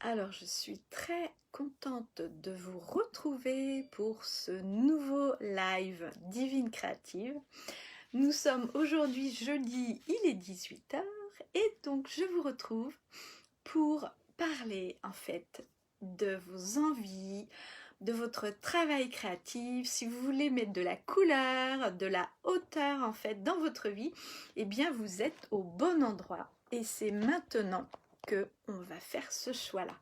Alors, je suis très contente de vous retrouver pour ce nouveau live Divine Créative. Nous sommes aujourd'hui jeudi, il est 18 h et donc je vous retrouve pour parler en fait de vos envies, de votre travail créatif. Si vous voulez mettre de la couleur, de la hauteur en fait dans votre vie, eh bien vous êtes au bon endroit et c'est maintenant que on va faire ce choix-là.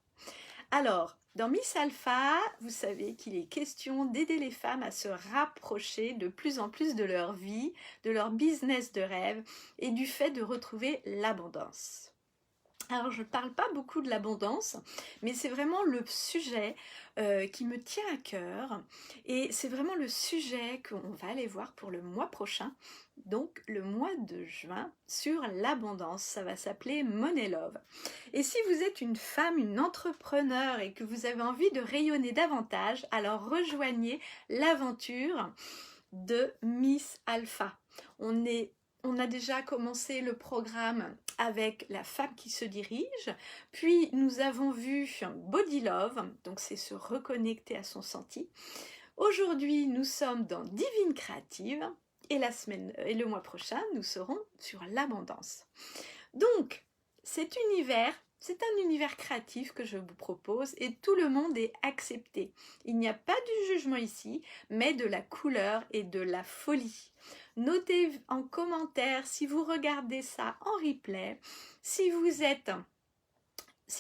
Alors, dans Miss Alpha, vous savez qu'il est question d'aider les femmes à se rapprocher de plus en plus de leur vie, de leur business de rêve et du fait de retrouver l'abondance. Alors, je ne parle pas beaucoup de l'abondance, mais c'est vraiment le sujet qui me tient à cœur. Et c'est vraiment le sujet qu'on va aller voir pour le mois prochain, donc le mois de juin, sur l'abondance. Ça va s'appeler Money Love. Et si vous êtes une femme, une entrepreneur et que vous avez envie de rayonner davantage, alors rejoignez l'aventure de Miss Alpha. On a déjà commencé le programme avec la femme qui se dirige, puis nous avons vu Body Love, donc c'est se reconnecter à son senti. Aujourd'hui, nous sommes dans Divine Créative et le mois prochain, nous serons sur l'abondance. Donc, c'est un univers créatif que je vous propose et tout le monde est accepté. Il n'y a pas du jugement ici, mais de la couleur et de la folie. Notez en commentaire si vous regardez ça en replay, si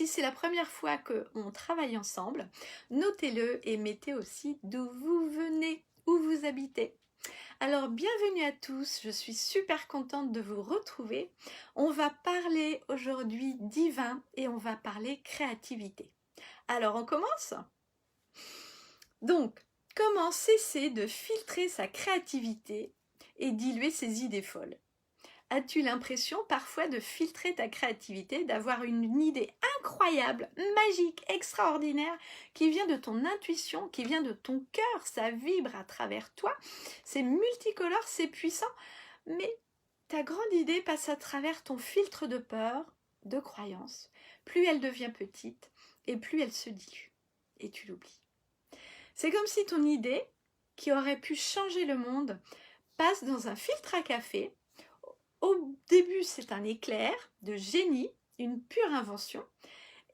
c'est la première fois qu'on travaille ensemble, notez-le et mettez aussi d'où vous venez, où vous habitez. Alors, bienvenue à tous, je suis super contente de vous retrouver. On va parler aujourd'hui divin et on va parler créativité. Alors, on commence ? Donc, comment cesser de filtrer sa créativité et diluer ses idées folles ? As-tu l'impression parfois de filtrer ta créativité, d'avoir une idée incroyable, magique, extraordinaire, qui vient de ton intuition, qui vient de ton cœur, ça vibre à travers toi, c'est multicolore, c'est puissant, mais ta grande idée passe à travers ton filtre de peur, de croyance. Plus elle devient petite et plus elle se dilue et tu l'oublies. C'est comme si ton idée, qui aurait pu changer le monde, passe dans un filtre à café. Au début, c'est un éclair de génie, une pure invention,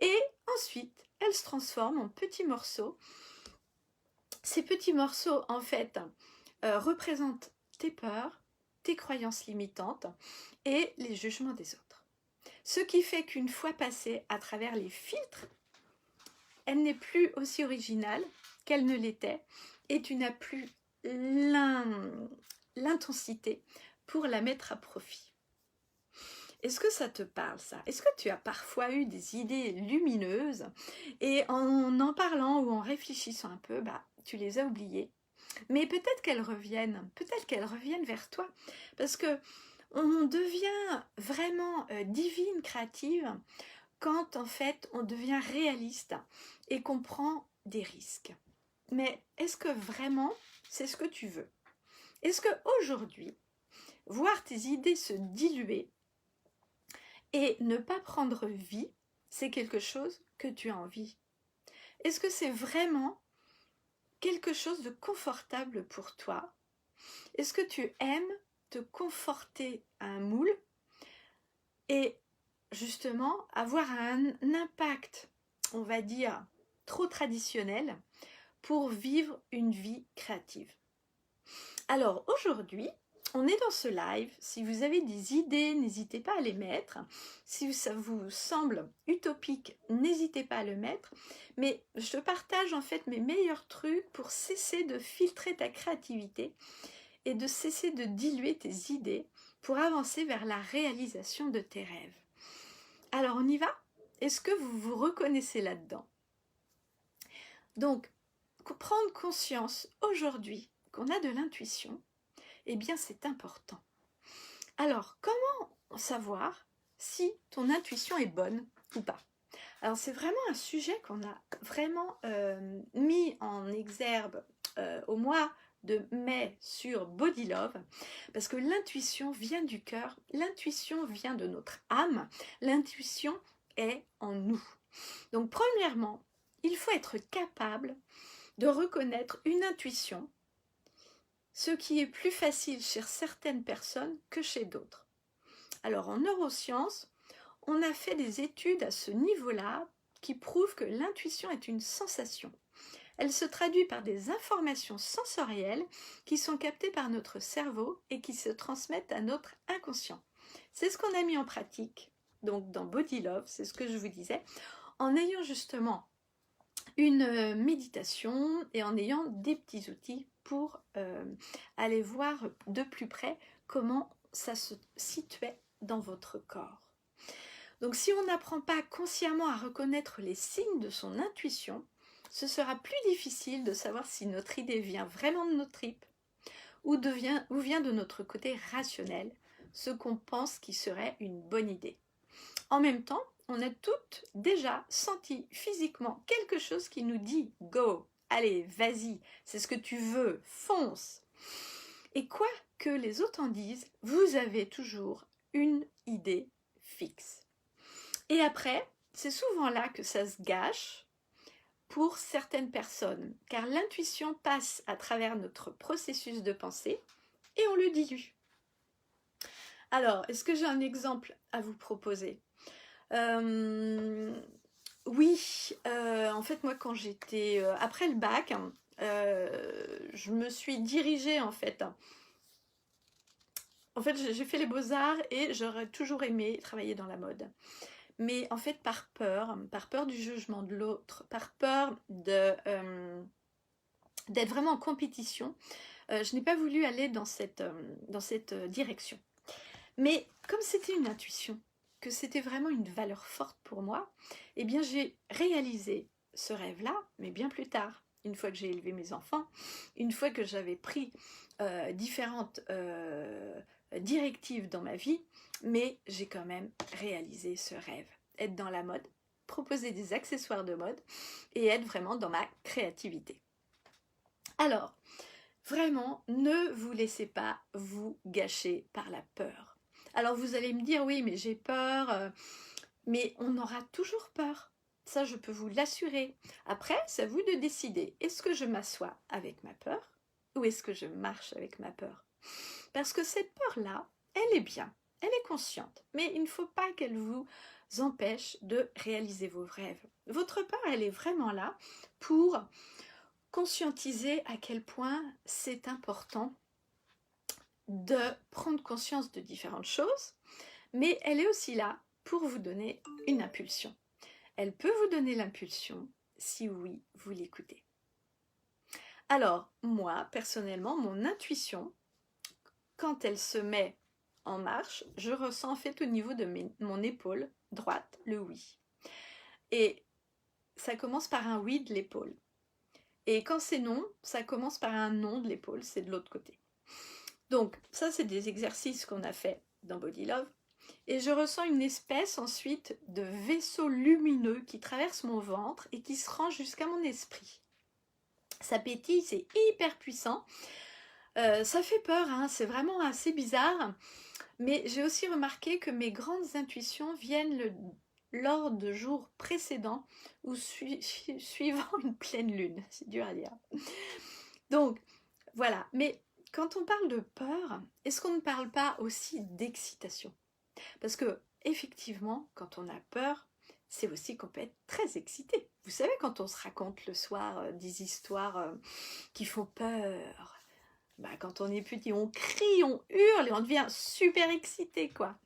et ensuite, elle se transforme en petits morceaux. Ces petits morceaux, en fait, représentent tes peurs, tes croyances limitantes et les jugements des autres. Ce qui fait qu'une fois passée à travers les filtres, elle n'est plus aussi originale qu'elle ne l'était et tu n'as plus l'intensité pour la mettre à profit. Est-ce que ça te parle ça ? Est-ce que tu as parfois eu des idées lumineuses et en parlant ou en réfléchissant un peu, tu les as oubliées ? Mais peut-être qu'elles reviennent vers toi parce que on devient vraiment divine, créative quand en fait on devient réaliste et qu'on prend des risques. Mais est-ce que vraiment c'est ce que tu veux ? Est-ce qu'aujourd'hui, voir tes idées se diluer et ne pas prendre vie, c'est quelque chose que tu as envie ? Est-ce que c'est vraiment quelque chose de confortable pour toi ? Est-ce que tu aimes te conforter à un moule et justement avoir un impact, on va dire, trop traditionnel pour vivre une vie créative ? Alors aujourd'hui, on est dans ce live. Si vous avez des idées, n'hésitez pas à les mettre. Si ça vous semble utopique, n'hésitez pas à le mettre. Mais je te partage en fait mes meilleurs trucs pour cesser de filtrer ta créativité et de cesser de diluer tes idées pour avancer vers la réalisation de tes rêves. Alors on y va ? Est-ce que vous vous reconnaissez là-dedans ? Donc, prendre conscience aujourd'hui qu'on a de l'intuition, eh bien c'est important. Alors, comment savoir si ton intuition est bonne ou pas ? Alors c'est vraiment un sujet qu'on a vraiment mis en exergue au mois de mai sur Body Love, parce que l'intuition vient du cœur, l'intuition vient de notre âme, l'intuition est en nous. Donc premièrement, il faut être capable de reconnaître une intuition, ce qui est plus facile chez certaines personnes que chez d'autres. Alors en neurosciences, on a fait des études à ce niveau-là qui prouvent que l'intuition est une sensation. Elle se traduit par des informations sensorielles qui sont captées par notre cerveau et qui se transmettent à notre inconscient. C'est ce qu'on a mis en pratique, donc dans Body Love, c'est ce que je vous disais, en ayant justement une méditation et en ayant des petits outils pour aller voir de plus près comment ça se situait dans votre corps. Donc si on n'apprend pas consciemment à reconnaître les signes de son intuition, ce sera plus difficile de savoir si notre idée vient vraiment de nos tripes ou vient de notre côté rationnel, ce qu'on pense qui serait une bonne idée. En même temps, on a toutes déjà senti physiquement quelque chose qui nous dit « go », allez, vas-y, c'est ce que tu veux, fonce. Et quoi que les autres en disent, vous avez toujours une idée fixe. Et après, c'est souvent là que ça se gâche pour certaines personnes, car l'intuition passe à travers notre processus de pensée et on le dilue. Alors, est-ce que j'ai un exemple à vous proposer ? Oui, en fait, moi, quand j'étais après le bac, je me suis dirigée en fait. En fait, j'ai fait les beaux-arts et j'aurais toujours aimé travailler dans la mode. Mais en fait, par peur du jugement de l'autre, par peur d'être vraiment en compétition, je n'ai pas voulu aller dans cette direction. Mais comme c'était une intuition, que c'était vraiment une valeur forte pour moi, eh bien j'ai réalisé ce rêve-là, mais bien plus tard, une fois que j'ai élevé mes enfants, une fois que j'avais pris différentes directives dans ma vie, mais j'ai quand même réalisé ce rêve, être dans la mode, proposer des accessoires de mode et être vraiment dans ma créativité. Alors, vraiment, ne vous laissez pas vous gâcher par la peur. Alors vous allez me dire, oui, mais j'ai peur, mais on aura toujours peur. Ça, je peux vous l'assurer. Après, c'est à vous de décider. Est-ce que je m'assois avec ma peur ou est-ce que je marche avec ma peur ? Parce que cette peur-là, elle est bien, elle est consciente, mais il ne faut pas qu'elle vous empêche de réaliser vos rêves. Votre peur, elle est vraiment là pour conscientiser à quel point c'est important de prendre conscience de différentes choses, mais elle est aussi là pour vous donner une impulsion. Elle peut vous donner l'impulsion si oui, vous l'écoutez. Alors, moi, personnellement, mon intuition, quand elle se met en marche, je ressens en fait au niveau de mon épaule droite le oui. Et ça commence par un oui de l'épaule. Et quand c'est non, ça commence par un non de l'épaule, c'est de l'autre côté. Donc, ça, c'est des exercices qu'on a fait dans Body Love. Et je ressens une espèce ensuite de vaisseau lumineux qui traverse mon ventre et qui se rend jusqu'à mon esprit. Ça pétille, c'est hyper puissant. Ça fait peur, hein, c'est vraiment assez bizarre. Mais j'ai aussi remarqué que mes grandes intuitions viennent lors de jours précédents ou suivant une pleine lune. C'est dur à dire. Donc, voilà. Mais quand on parle de peur, est-ce qu'on ne parle pas aussi d'excitation ? Parce que, effectivement, quand on a peur, c'est aussi qu'on peut être très excité. Vous savez, quand on se raconte le soir des histoires qui font peur, quand on est petit, on crie, on hurle et on devient super excité, quoi.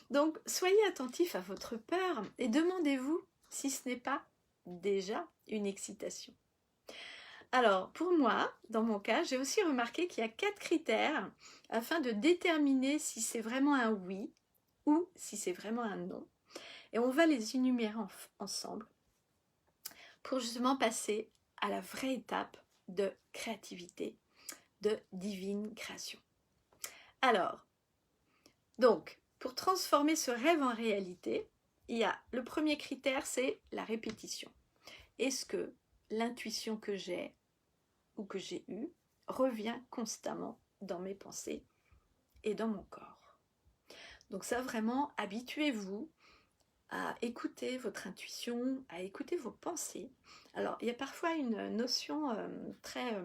Donc, soyez attentifs à votre peur et demandez-vous si ce n'est pas déjà une excitation. Alors, pour moi, dans mon cas, j'ai aussi remarqué qu'il y a 4 critères afin de déterminer si c'est vraiment un oui ou si c'est vraiment un non. Et on va les énumérer ensemble pour justement passer à la vraie étape de créativité, de divine création. Alors, donc, pour transformer ce rêve en réalité, il y a le premier critère, c'est la répétition. Est-ce que l'intuition que j'ai ou que j'ai eue revient constamment dans mes pensées et dans mon corps ? Donc ça, vraiment, habituez-vous à écouter votre intuition, à écouter vos pensées. Alors, il y a parfois une notion très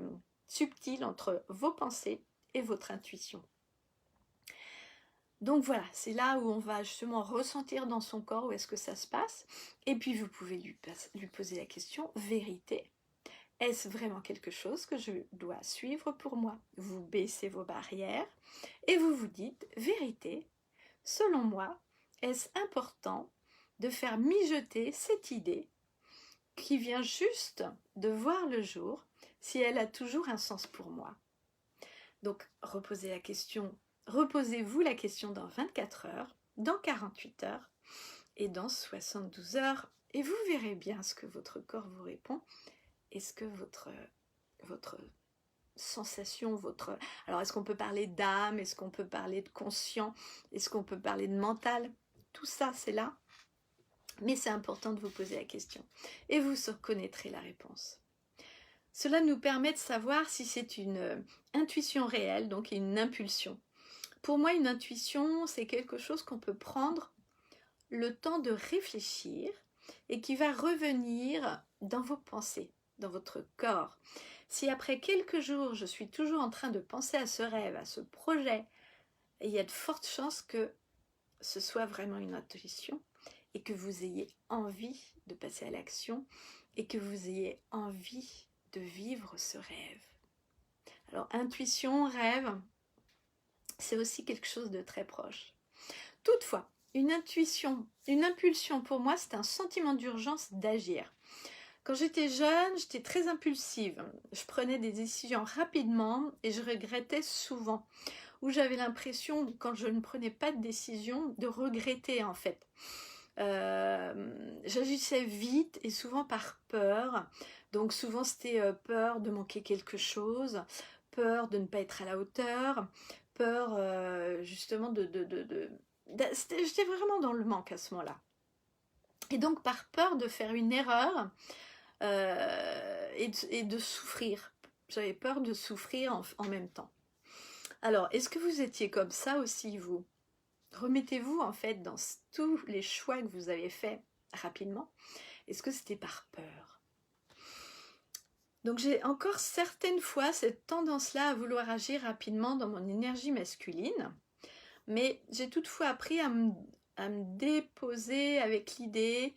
subtile entre vos pensées et votre intuition. Donc voilà, c'est là où on va justement ressentir dans son corps où est-ce que ça se passe. Et puis vous pouvez lui poser la question, vérité, est-ce vraiment quelque chose que je dois suivre pour moi? Vous baissez vos barrières et vous vous dites, vérité, selon moi, est-ce important de faire mijoter cette idée qui vient juste de voir le jour, si elle a toujours un sens pour moi? Donc reposez-vous la question dans 24 heures, dans 48 heures et dans 72 heures et vous verrez bien ce que votre corps vous répond et ce que votre sensation, alors est-ce qu'on peut parler d'âme, est-ce qu'on peut parler de conscient, est-ce qu'on peut parler de mental, tout ça c'est là, mais c'est important de vous poser la question et vous reconnaîtrez la réponse. Cela nous permet de savoir si c'est une intuition réelle, donc une impulsion. Pour moi, une intuition, c'est quelque chose qu'on peut prendre le temps de réfléchir et qui va revenir dans vos pensées, dans votre corps. Si après quelques jours, je suis toujours en train de penser à ce rêve, à ce projet, il y a de fortes chances que ce soit vraiment une intuition et que vous ayez envie de passer à l'action et que vous ayez envie de vivre ce rêve. Alors, intuition, rêve, c'est aussi quelque chose de très proche. Toutefois, une impulsion pour moi, c'est un sentiment d'urgence d'agir. Quand j'étais jeune, j'étais très impulsive. Je prenais des décisions rapidement et je regrettais souvent. Ou j'avais l'impression, quand je ne prenais pas de décision, de regretter en fait. J'agissais vite et souvent par peur. Donc souvent c'était peur de manquer quelque chose, peur de ne pas être à la hauteur, peur justement j'étais vraiment dans le manque à ce moment-là. Et donc par peur de faire une erreur et de souffrir. J'avais peur de souffrir en même temps. Alors, est-ce que vous étiez comme ça aussi, vous? Remettez-vous en fait dans tous les choix que vous avez faits rapidement. Est-ce que c'était par peur? Donc j'ai encore certaines fois cette tendance-là à vouloir agir rapidement dans mon énergie masculine, mais j'ai toutefois appris à me déposer avec l'idée,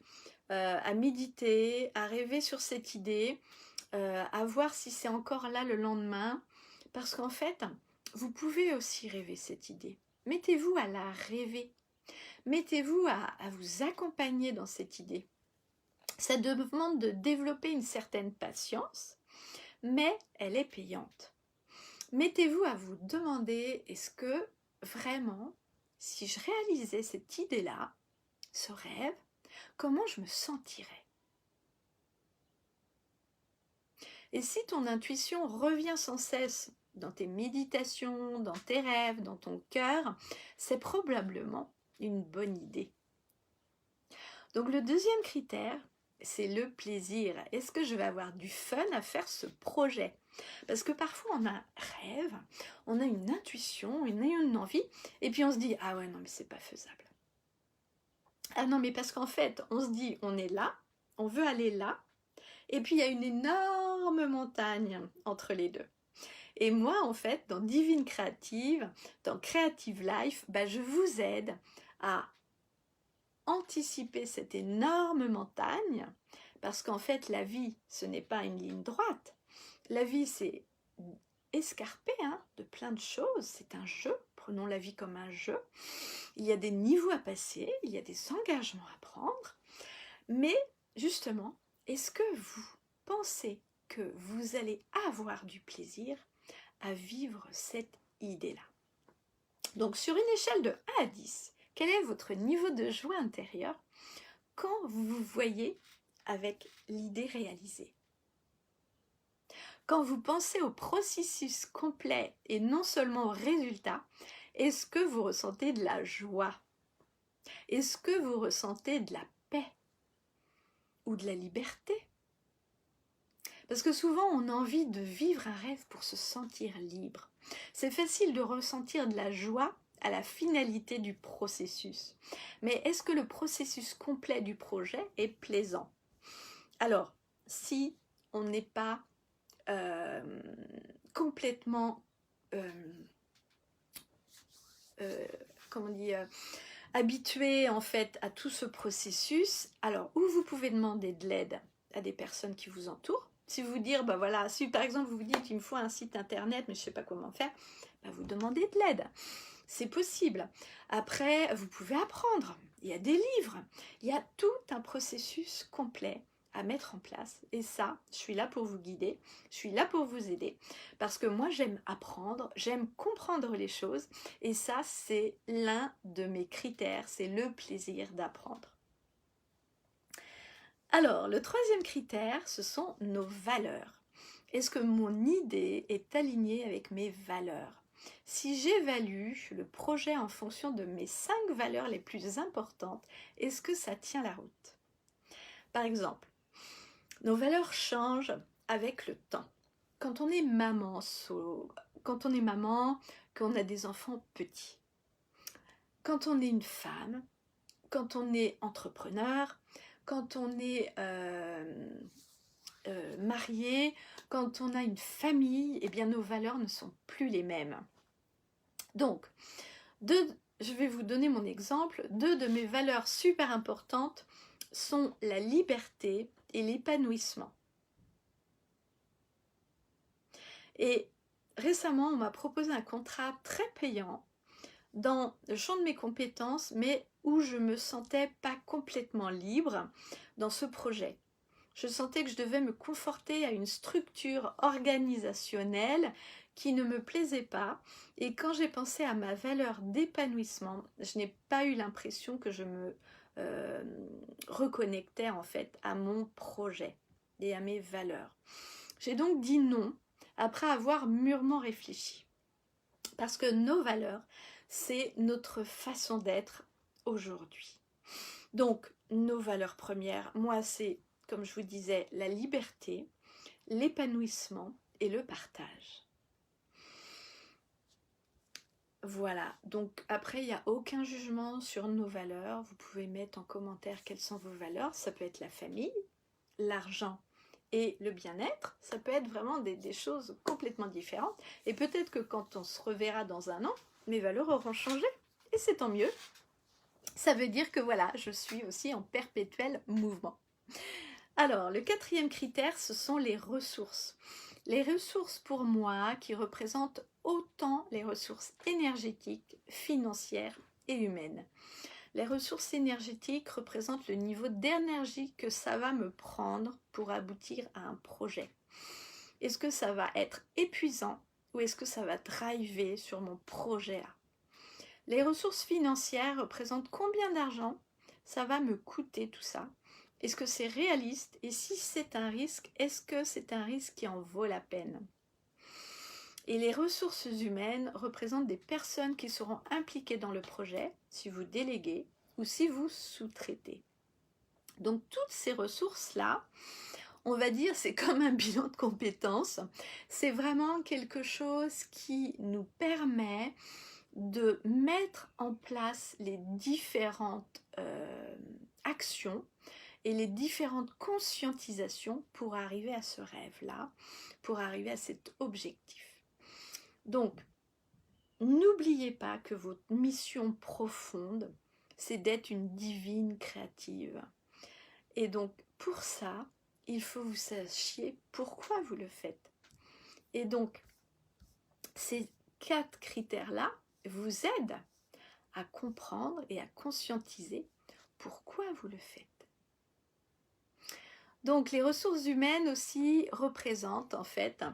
à méditer, à rêver sur cette idée, à voir si c'est encore là le lendemain, parce qu'en fait, vous pouvez aussi rêver cette idée. Mettez-vous à la rêver, mettez-vous à vous accompagner dans cette idée. Ça demande de développer une certaine patience, mais elle est payante. Mettez-vous à vous demander, est-ce que vraiment, si je réalisais cette idée-là, ce rêve, comment je me sentirais? Et si ton intuition revient sans cesse dans tes méditations, dans tes rêves, dans ton cœur, c'est probablement une bonne idée. Donc le deuxième critère, c'est le plaisir. Est-ce que je vais avoir du fun à faire ce projet? Parce que parfois on a un rêve, on a une intuition, on a une envie, et puis on se dit « Ah ouais, non mais c'est pas faisable. » Ah non mais parce qu'en fait, on se dit on est là, on veut aller là, et puis il y a une énorme montagne entre les deux. Et moi, en fait, dans Divine Créative, dans Creative Life, je vous aide à anticiper cette énorme montagne, parce qu'en fait, la vie, ce n'est pas une ligne droite. La vie, c'est escarpé de plein de choses, c'est un jeu, prenons la vie comme un jeu. Il y a des niveaux à passer, il y a des engagements à prendre, mais justement, est-ce que vous pensez que vous allez avoir du plaisir à vivre cette idée-là? Donc sur une échelle de 1 à 10, quel est votre niveau de joie intérieure quand vous vous voyez avec l'idée réalisée? Quand vous pensez au processus complet et non seulement au résultat, est-ce que vous ressentez de la joie? Est-ce que vous ressentez de la paix ou de la liberté? Parce que souvent, on a envie de vivre un rêve pour se sentir libre. C'est facile de ressentir de la joie à la finalité du processus. Mais est-ce que le processus complet du projet est plaisant? Alors, si on n'est pas complètement comment on dit, habitué en fait à tout ce processus, alors ou vous pouvez demander de l'aide à des personnes qui vous entourent. Si vous dire, bah voilà, si par exemple vous vous dites il me faut un site internet mais je ne sais pas comment faire, bah vous demandez de l'aide. C'est possible. Après, vous pouvez apprendre. Il y a des livres. Il y a tout un processus complet à mettre en place. Et ça, je suis là pour vous guider. Je suis là pour vous aider. Parce que moi, j'aime apprendre. J'aime comprendre les choses. Et ça, c'est l'un de mes critères. C'est le plaisir d'apprendre. Alors, le troisième critère, ce sont nos valeurs. Est-ce que mon idée est alignée avec mes valeurs? Si j'évalue le projet en fonction de mes 5 valeurs les plus importantes, est-ce que ça tient la route? Par exemple, nos valeurs changent avec le temps. Quand on est maman, qu'on a des enfants petits, quand on est une femme, quand on est entrepreneur, quand on est marié, quand on a une famille, eh bien nos valeurs ne sont plus les mêmes. Donc, je vais vous donner mon exemple. 2 de mes valeurs super importantes sont la liberté et l'épanouissement. Et récemment, on m'a proposé un contrat très payant dans le champ de mes compétences, mais où je me sentais pas complètement libre dans ce projet. Je sentais que je devais me conforter à une structure organisationnelle qui ne me plaisait pas. Et quand j'ai pensé à ma valeur d'épanouissement, je n'ai pas eu l'impression que je me reconnectais en fait à mon projet et à mes valeurs. J'ai donc dit non après avoir mûrement réfléchi. Parce que nos valeurs, c'est notre façon d'être aujourd'hui. Donc, nos valeurs premières, moi, c'est, comme je vous disais, la liberté, l'épanouissement et le partage. Voilà, donc après, il n'y a aucun jugement sur nos valeurs. Vous pouvez mettre en commentaire quelles sont vos valeurs. Ça peut être la famille, l'argent et le bien-être. Ça peut être vraiment des choses complètement différentes. Et peut-être que quand on se reverra dans un an, mes valeurs auront changé. Et c'est tant mieux. Ça veut dire que voilà, je suis aussi en perpétuel mouvement. Alors, le 4e critère, ce sont les ressources. Les ressources pour moi qui représentent autant les ressources énergétiques, financières et humaines. Les ressources énergétiques représentent le niveau d'énergie que ça va me prendre pour aboutir à un projet. Est-ce que ça va être épuisant ou est-ce que ça va driver sur mon projet là? Les ressources financières représentent combien d'argent ça va me coûter tout ça? Est-ce que c'est réaliste? Et si c'est un risque, est-ce que c'est un risque qui en vaut la peine? Et les ressources humaines représentent des personnes qui seront impliquées dans le projet, si vous déléguez ou si vous sous-traitez. Donc toutes ces ressources-là, on va dire, c'est comme un bilan de compétences. C'est vraiment quelque chose qui nous permet de mettre en place les différentes actions et les différentes conscientisations pour arriver à ce rêve-là, pour arriver à cet objectif. Donc, n'oubliez pas que votre mission profonde, c'est d'être une divine créative. Et donc, pour ça, il faut que vous sachiez pourquoi vous le faites. Et donc, ces 4 critères-là vous aident à comprendre et à conscientiser pourquoi vous le faites. Donc, les ressources humaines aussi représentent en fait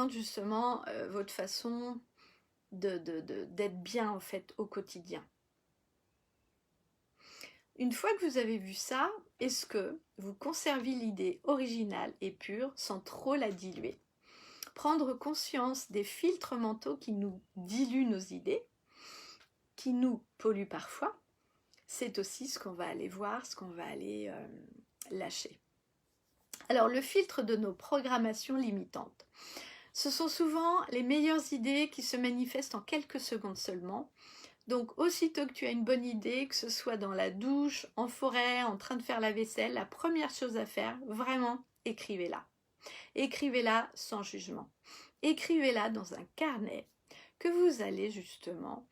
justement votre façon d'être bien en fait au quotidien. Une fois que vous avez vu ça, est-ce que vous conservez l'idée originale et pure sans trop la diluer? Prendre conscience des filtres mentaux qui nous diluent nos idées, qui nous polluent parfois, c'est aussi ce qu'on va aller voir, ce qu'on va aller lâcher. Alors, le filtre de nos programmations limitantes. Ce sont souvent les meilleures idées qui se manifestent en quelques secondes seulement. Donc aussitôt que tu as une bonne idée, que ce soit dans la douche, en forêt, en train de faire la vaisselle, la première chose à faire, vraiment, écrivez-la. Écrivez-la sans jugement. Écrivez-la dans un carnet que vous allez justement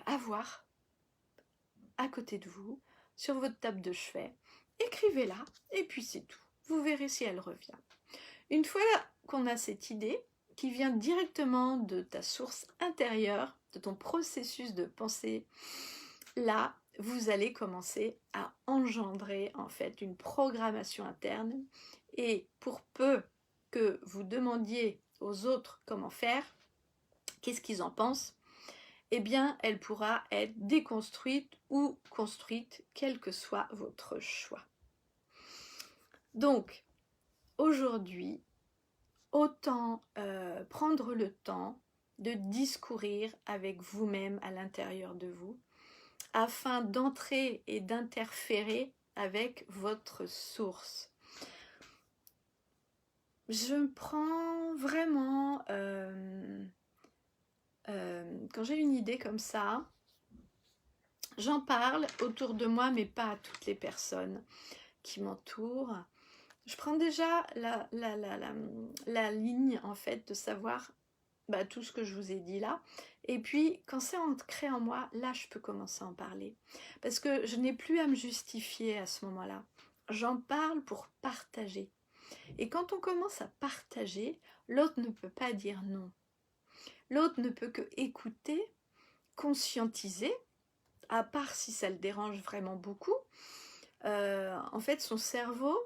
avoir à côté de vous, sur votre table de chevet. Écrivez-la et puis c'est tout. Vous verrez si elle revient. Une fois qu'on a cette idée qui vient directement de ta source intérieure, de ton processus de pensée, là, vous allez commencer à engendrer en fait une programmation interne. Et pour peu que vous demandiez aux autres comment faire, qu'est-ce qu'ils en pensent, eh bien, elle pourra être déconstruite ou construite, quel que soit votre choix. Donc, aujourd'hui, autant prendre le temps de discourir avec vous-même à l'intérieur de vous, afin d'entrer et d'interférer avec votre source. Je prends vraiment, quand j'ai une idée comme ça, j'en parle autour de moi, mais pas à toutes les personnes qui m'entourent. Je prends déjà la ligne, en fait, de savoir tout ce que je vous ai dit là. Et puis, quand c'est ancré en moi, là, je peux commencer à en parler. Parce que je n'ai plus à me justifier à ce moment-là. J'en parle pour partager. Et quand on commence à partager, l'autre ne peut pas dire non. L'autre ne peut que écouter, conscientiser, à part si ça le dérange vraiment beaucoup. En fait, son cerveau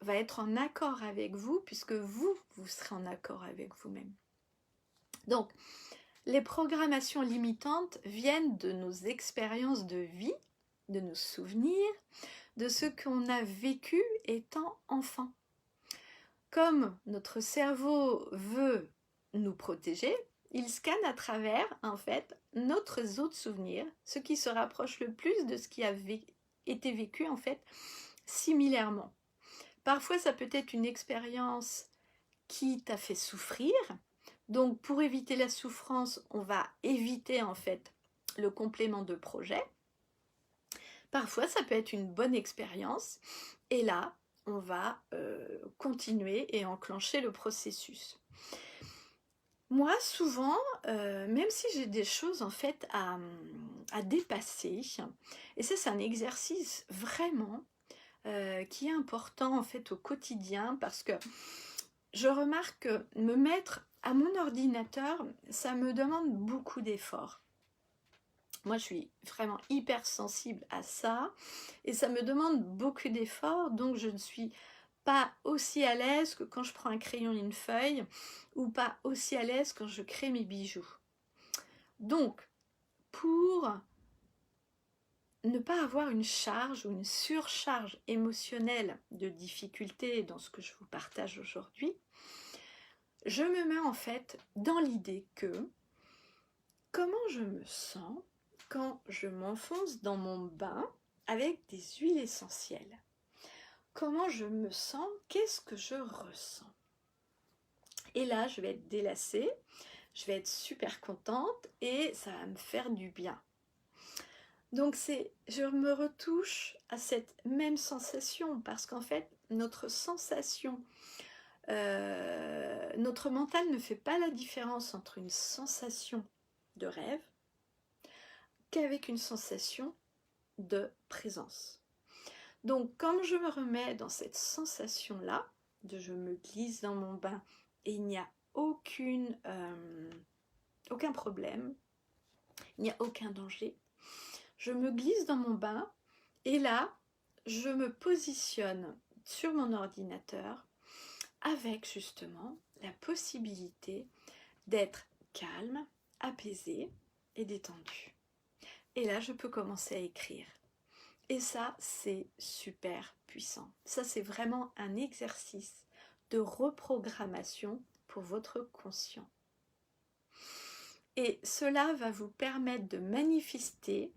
va être en accord avec vous, puisque vous serez en accord avec vous-même. Donc, les programmations limitantes viennent de nos expériences de vie, de nos souvenirs, de ce qu'on a vécu étant enfant. Comme notre cerveau veut nous protéger, il scanne à travers, en fait, notre autres souvenirs, ce qui se rapproche le plus de ce qui a été vécu, en fait, similairement. Parfois, ça peut être une expérience qui t'a fait souffrir. Donc, pour éviter la souffrance, on va éviter, en fait, le complément de projet. Parfois, ça peut être une bonne expérience. Et là, on va continuer et enclencher le processus. Moi, souvent, même si j'ai des choses en fait à dépasser, et ça c'est un exercice vraiment qui est important en fait au quotidien, parce que je remarque que me mettre à mon ordinateur, ça me demande beaucoup d'efforts. Moi, je suis vraiment hyper sensible à ça et ça me demande beaucoup d'efforts, donc je ne suis pas aussi à l'aise que quand je prends un crayon et une feuille, ou pas aussi à l'aise quand je crée mes bijoux. Donc, pour ne pas avoir une charge ou une surcharge émotionnelle de difficulté dans ce que je vous partage aujourd'hui, je me mets en fait dans l'idée que comment je me sens quand je m'enfonce dans mon bain avec des huiles essentielles. Comment je me sens, qu'est-ce que je ressens. Et là, je vais être délassée, je vais être super contente et ça va me faire du bien. Donc je me retouche à cette même sensation, parce qu'en fait, notre sensation, notre mental ne fait pas la différence entre une sensation de rêve qu'avec une sensation de présence. Donc, quand je me remets dans cette sensation-là, je me glisse dans mon bain et il n'y a aucun problème, il n'y a aucun danger, je me glisse dans mon bain et là, je me positionne sur mon ordinateur avec justement la possibilité d'être calme, apaisée et détendue. Et là, je peux commencer à écrire. Et ça, c'est super puissant. Ça, c'est vraiment un exercice de reprogrammation pour votre conscient. Et cela va vous permettre de manifester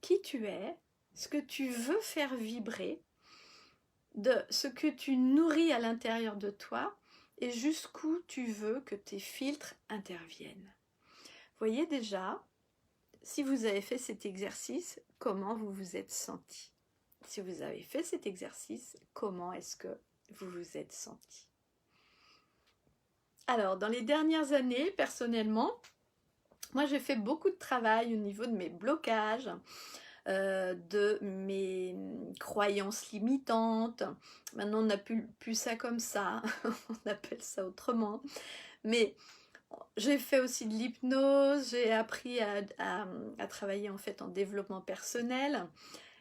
qui tu es, ce que tu veux faire vibrer, de ce que tu nourris à l'intérieur de toi, et jusqu'où tu veux que tes filtres interviennent. Voyez déjà, si vous avez fait cet exercice, comment vous vous êtes senti. Si vous avez fait cet exercice, comment est-ce que vous vous êtes senti. Alors, dans les dernières années, personnellement, moi j'ai fait beaucoup de travail au niveau de mes blocages, de mes croyances limitantes. Maintenant on n'a plus ça comme ça, on appelle ça autrement. Mais j'ai fait aussi de l'hypnose, j'ai appris à travailler en fait en développement personnel.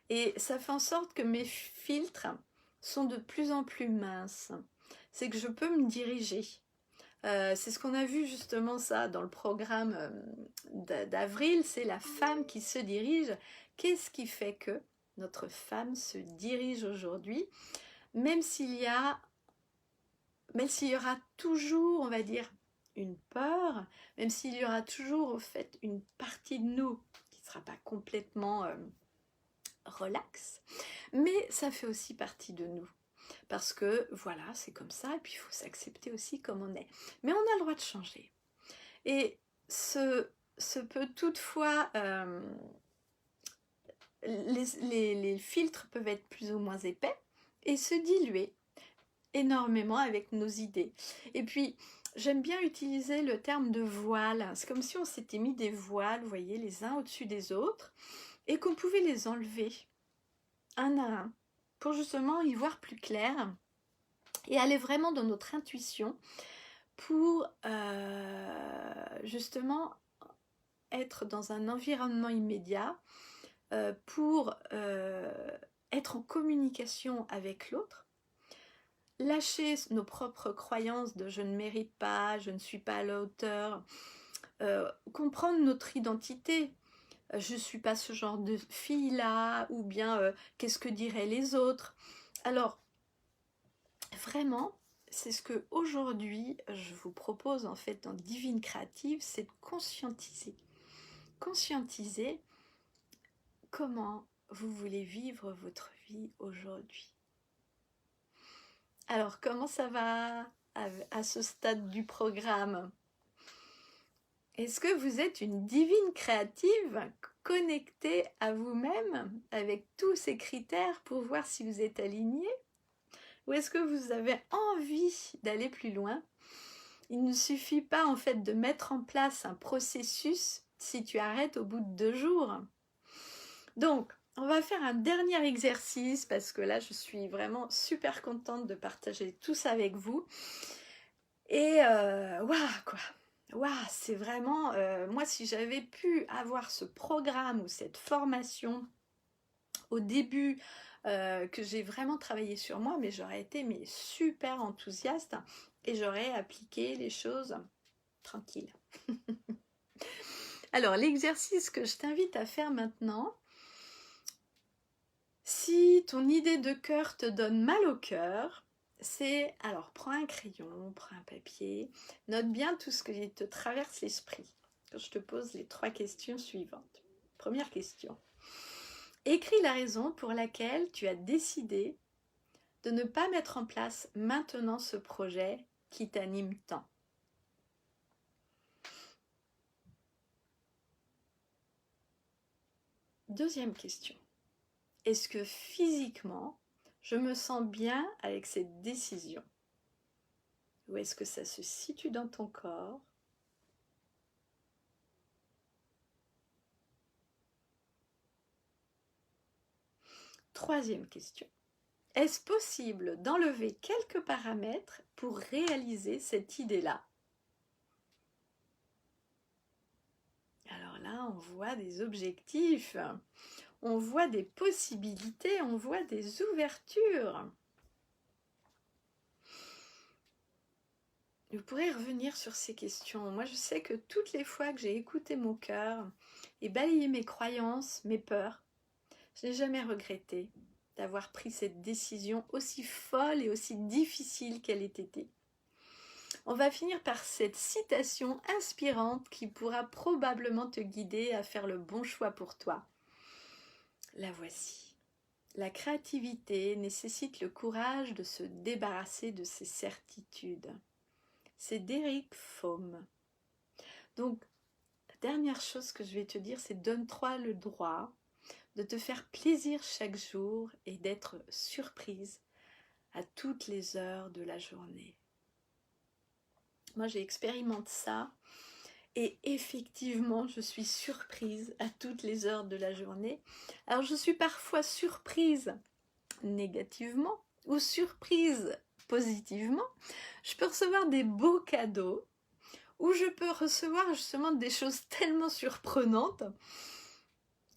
Et ça fait en sorte que mes filtres sont de plus en plus minces. C'est que je peux me diriger. C'est ce qu'on a vu justement ça dans le programme d'avril, c'est la femme qui se dirige. Qu'est-ce qui fait que notre femme se dirige aujourd'hui, même s'il y aura toujours, on va dire, une peur, même s'il y aura toujours au fait une partie de nous qui ne sera pas complètement relax, mais ça fait aussi partie de nous. Parce que voilà, c'est comme ça, et puis il faut s'accepter aussi comme on est. Mais on a le droit de changer. Et ce peut toutefois, les filtres peuvent être plus ou moins épais et se diluer énormément avec nos idées. Et puis, j'aime bien utiliser le terme de voile. C'est comme si on s'était mis des voiles, vous voyez, les uns au-dessus des autres, et qu'on pouvait les enlever un à un pour justement y voir plus clair et aller vraiment dans notre intuition pour justement être dans un environnement immédiat, pour être en communication avec l'autre, lâcher nos propres croyances de je ne mérite pas, je ne suis pas à la hauteur, comprendre notre identité. Je ne suis pas ce genre de fille-là, ou bien qu'est-ce que diraient les autres. Alors, vraiment, c'est ce que aujourd'hui je vous propose en fait dans Divine Créative, c'est de conscientiser. Conscientiser comment vous voulez vivre votre vie aujourd'hui. Alors, comment ça va à ce stade du programme ? Est-ce que vous êtes une divine créative connectée à vous-même avec tous ces critères pour voir si vous êtes aligné ? Ou est-ce que vous avez envie d'aller plus loin ? Il ne suffit pas en fait de mettre en place un processus si tu arrêtes au bout de 2 jours. Donc, on va faire un dernier exercice parce que là, je suis vraiment super contente de partager tout ça avec vous. Et waouh, quoi! Waouh, c'est vraiment, moi si j'avais pu avoir ce programme ou cette formation au début, que j'ai vraiment travaillé sur moi, mais j'aurais été super enthousiaste et j'aurais appliqué les choses tranquille. Alors l'exercice que je t'invite à faire maintenant, si ton idée de cœur te donne mal au cœur, c'est, alors prends un crayon, prends un papier, note bien tout ce qui te traverse l'esprit quand je te pose les 3 questions suivantes. Première question. Écris la raison pour laquelle tu as décidé de ne pas mettre en place maintenant ce projet qui t'anime tant. Deuxième question. Est-ce que physiquement, je me sens bien avec cette décision ? Où est-ce que ça se situe dans ton corps ? Troisième question. Est-ce possible d'enlever quelques paramètres pour réaliser cette idée-là ? Alors là, on voit des objectifs, on voit des possibilités, on voit des ouvertures. Vous pourrez revenir sur ces questions. Moi, je sais que toutes les fois que j'ai écouté mon cœur et balayé mes croyances, mes peurs, je n'ai jamais regretté d'avoir pris cette décision aussi folle et aussi difficile qu'elle ait été. On va finir par cette citation inspirante qui pourra probablement te guider à faire le bon choix pour toi. La voici. La créativité nécessite le courage de se débarrasser de ses certitudes. C'est d'Eric Fromm. Donc, la dernière chose que je vais te dire, c'est donne-toi le droit de te faire plaisir chaque jour et d'être surprise à toutes les heures de la journée. Moi, j'ai expérimenté ça et effectivement, je suis surprise à toutes les heures de la journée. Alors, je suis parfois surprise négativement ou surprise positivement. Je peux recevoir des beaux cadeaux ou je peux recevoir justement des choses tellement surprenantes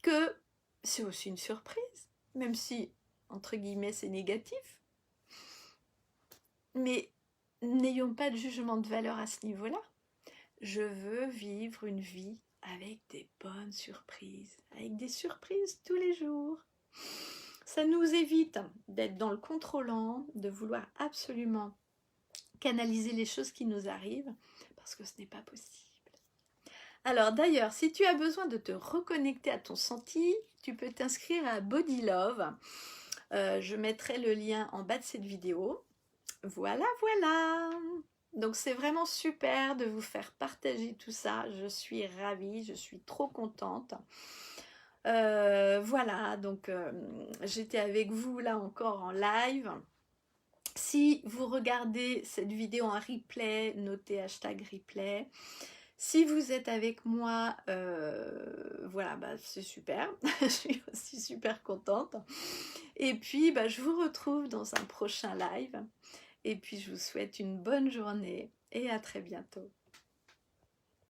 que c'est aussi une surprise, même si, entre guillemets, c'est négatif. Mais n'ayons pas de jugement de valeur à ce niveau-là. Je veux vivre une vie avec des bonnes surprises, avec des surprises tous les jours. Ça nous évite d'être dans le contrôlant, de vouloir absolument canaliser les choses qui nous arrivent, parce que ce n'est pas possible. Alors d'ailleurs, si tu as besoin de te reconnecter à ton senti, tu peux t'inscrire à Body Love. Je mettrai le lien en bas de cette vidéo. Voilà, voilà. Donc c'est vraiment super de vous faire partager tout ça. Je suis ravie, je suis trop contente. Voilà, donc j'étais avec vous là encore en live. Si vous regardez cette vidéo en replay, notez #replay. Si vous êtes avec moi, voilà, bah, c'est super. Je suis aussi super contente. Et puis, bah, je vous retrouve dans un prochain live. Et puis, je vous souhaite une bonne journée et à très bientôt.